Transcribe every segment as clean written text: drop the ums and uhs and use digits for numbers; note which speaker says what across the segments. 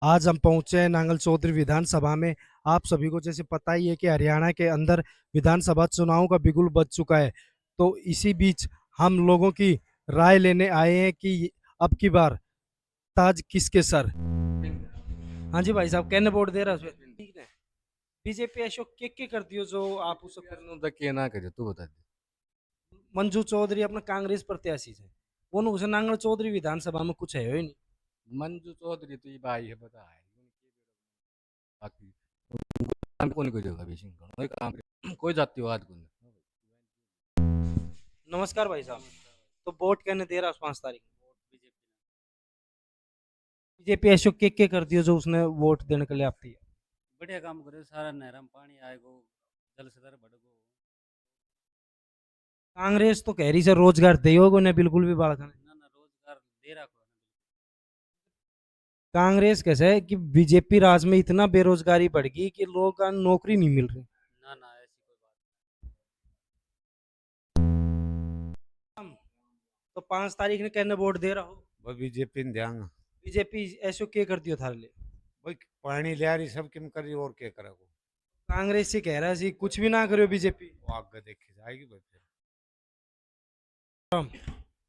Speaker 1: आज हम पहुंचे हैं नांगल चौधरी विधानसभा में। आप सभी को जैसे पता ही है कि हरियाणा के अंदर विधानसभा चुनाव का बिगुल बज चुका है। तो इसी बीच हम लोगों की राय लेने आए हैं कि अब की बार ताज किसके सर। हाँ जी भाई साहब, कहने वोट दे रहा है ठीक है। बीजेपी अशोक के कर दियो जो आप उसे
Speaker 2: નું તો કે ના કર્યું તું બતા દે
Speaker 1: मंजू चौधरी अपना कांग्रेस प्रत्याशी है। वो उसे नांगल चौधरी विधानसभा में कुछ है ही नहीं।
Speaker 2: मंजू चौधरी तो ये भाई है बता है बाकी काम कौन को देगा बेसिंग कोई काम कोई जातिवाद को नहीं।
Speaker 1: नमस्कार भाई साहब। तो वोट कहने दे रहा है 5 तारीख। बीजेपी अशोक के कर दियो जो उसने वोट देने के लिए आती है।
Speaker 3: बढ़िया काम करे सारा नहर में पानी आएगो जल स्तर बढ़गो।
Speaker 1: कांग्रेस तो कह रही है रोजगार देगा ने बिल्कुल भी बात नहीं।
Speaker 3: ना ना रोजगार दे रखो ना।
Speaker 1: कांग्रेस कैसे है कि बीजेपी राज में इतना बेरोजगारी बढ़ गई कि लोगों का नौकरी नहीं मिल रही।
Speaker 3: ना ना ऐसी कोई बात
Speaker 1: तो 5 तारीख ने कहने वोट दे रहा हो।
Speaker 4: वो बीजेपी ने ध्यान
Speaker 1: बीजेपी ऐसो के कर दियो थारे लिए।
Speaker 4: भाई पानी ले आ रही सब किम करी और क्या करेगो।
Speaker 1: कांग्रेस से कह रहा है कुछ भी ना करो बीजेपी।
Speaker 4: वो आगे देखी जाएगी भाई फिर।
Speaker 1: हम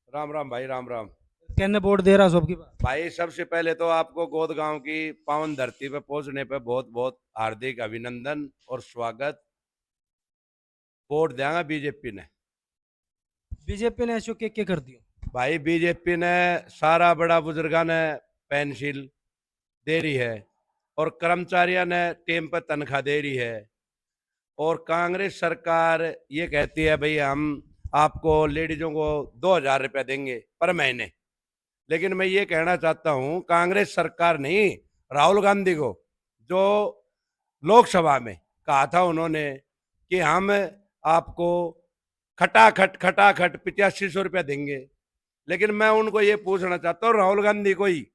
Speaker 5: राम राम भाई राम राम।
Speaker 1: कहने वोट दे रहा सबकी बात।
Speaker 5: भाई सबसे पहले तो आपको गोद गांव की पावन धरती पे पहुंचने पे बहुत बहुत हार्दिक अभिनंदन और स्वागत। वोट देंगे बीजेपी ने।
Speaker 1: बीजेपी ने ऐसो के कर दियो।
Speaker 5: भाई बीजेपी ने सारा बड़ा बुजुर्गा ने पेंशन दे रही है और कर्मचारियों ने टेम पर तनख्वाह दे रही है। और कांग्रेस सरकार ये कहती है भाई हम आपको लेडीजों को 2,000 रुपया देंगे पर महीने। लेकिन मैं ये कहना चाहता हूं कांग्रेस सरकार नहीं, राहुल गांधी को जो लोकसभा में कहा था उन्होंने कि हम आपको खटाखट खटाखट 8500 रुपया देंगे। लेकिन मैं उनको ये पूछना चाहता हूँ राहुल गांधी को ही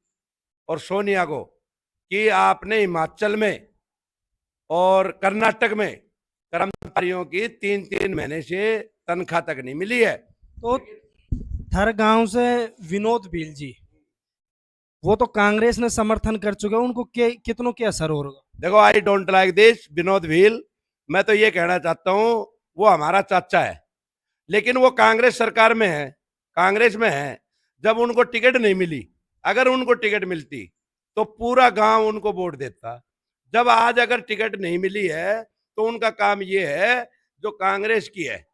Speaker 5: और सोनिया को कि आपने हिमाचल में और कर्नाटक में कर्मचारियों की 3-3 महीने से तनख्वाह तक नहीं मिली है।
Speaker 1: तो थारे गांव से विनोद भील जी, वो तो कांग्रेस ने समर्थन कर चुके हैं, उनको कितनों के असर होगा।
Speaker 5: देखो I don't like this Vinod Bhil. मैं तो ये कहना चाहता हूं वो हमारा चाचा है लेकिन वो कांग्रेस सरकार में है, कांग्रेस में है। जब उनको टिकट नहीं मिली, अगर उनको टिकट मिलती तो पूरा गांव उनको वोट देता। जब आज अगर टिकट नहीं मिली है तो उनका काम ये है जो कांग्रेस की है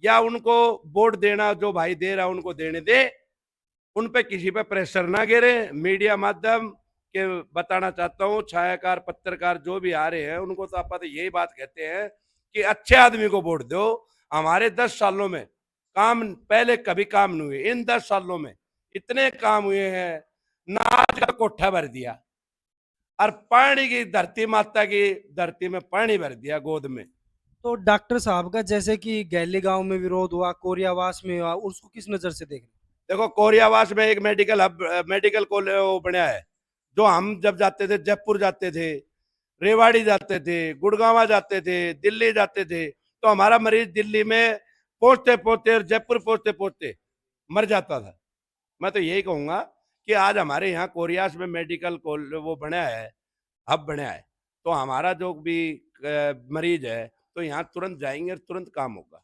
Speaker 5: या उनको वोट देना, जो भाई दे रहा उनको देने दे, उन पे किसी पे प्रेशर ना गिरे। मीडिया माध्यम के बताना चाहता हूँ, छायाकार पत्रकार जो भी आ रहे हैं उनको तो आप यही बात कहते हैं कि अच्छे आदमी को वोट दो। हमारे 10 सालों में काम पहले कभी काम नहीं हुए, इन 10 सालों में इतने काम हुए हैं। नाच का कोठा भर दिया और पानी की धरती माता की धरती में पानी भर दिया गोद में।
Speaker 1: तो डॉक्टर साहब का जैसे कि गैली गांव में विरोध हुआ, कोरियावास में हुआ, उसको किस नजर से देख रहे
Speaker 5: देखो कोरियावास में एक मेडिकल हब, मेडिकल कॉलेज वो बनाया है। जो हम जब जाते थे जयपुर जाते थे, रेवाड़ी जाते थे, गुड़गांव जाते थे, दिल्ली जाते थे, तो हमारा मरीज दिल्ली में पहुंचते पहुंचते और जयपुर पहुंचते पहुंचते मर जाता था। मैं तो यही कहूंगा कि आज हमारे यहाँ कोरियास में मेडिकल वो बनाया है, हब बनाया है, तो हमारा जो भी मरीज है तो यहाँ तुरंत जाएंगे और तुरंत काम होगा।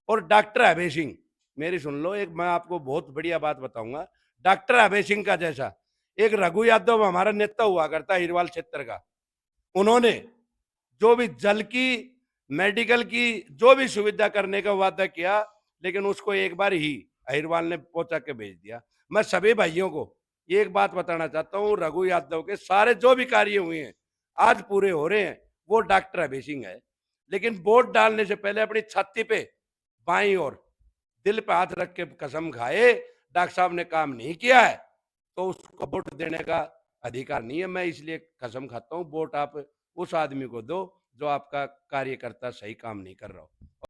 Speaker 5: और डॉक्टर अभय सिंह, मेरी सुन लो, एक मैं आपको बहुत बढ़िया बात बताऊंगा। डॉक्टर अभय सिंह का जैसा एक रघु यादव हमारा नेता हुआ करता हिरवाल क्षेत्र का, उन्होंने जो भी जल की, मेडिकल की जो भी सुविधा करने का वादा किया, लेकिन उसको एक बार ही अहिरवाल ने पहुंचा के भेज दिया। मैं सभी भाइयों को एक बात बताना चाहता हूँ, रघु यादव के सारे जो भी कार्य हुए हैं आज पूरे हो रहे हैं, वो डॉक्टर अभय सिंह है। लेकिन वोट डालने से पहले अपनी छाती पे बाई और दिल पे हाथ रख के कसम खाए डॉक्टर साहब ने काम नहीं किया है तो उसको वोट देने का अधिकार नहीं है। मैं इसलिए कसम खाता हूँ वोट आप उस आदमी को दो जो आपका कार्यकर्ता सही काम नहीं कर रहा हो।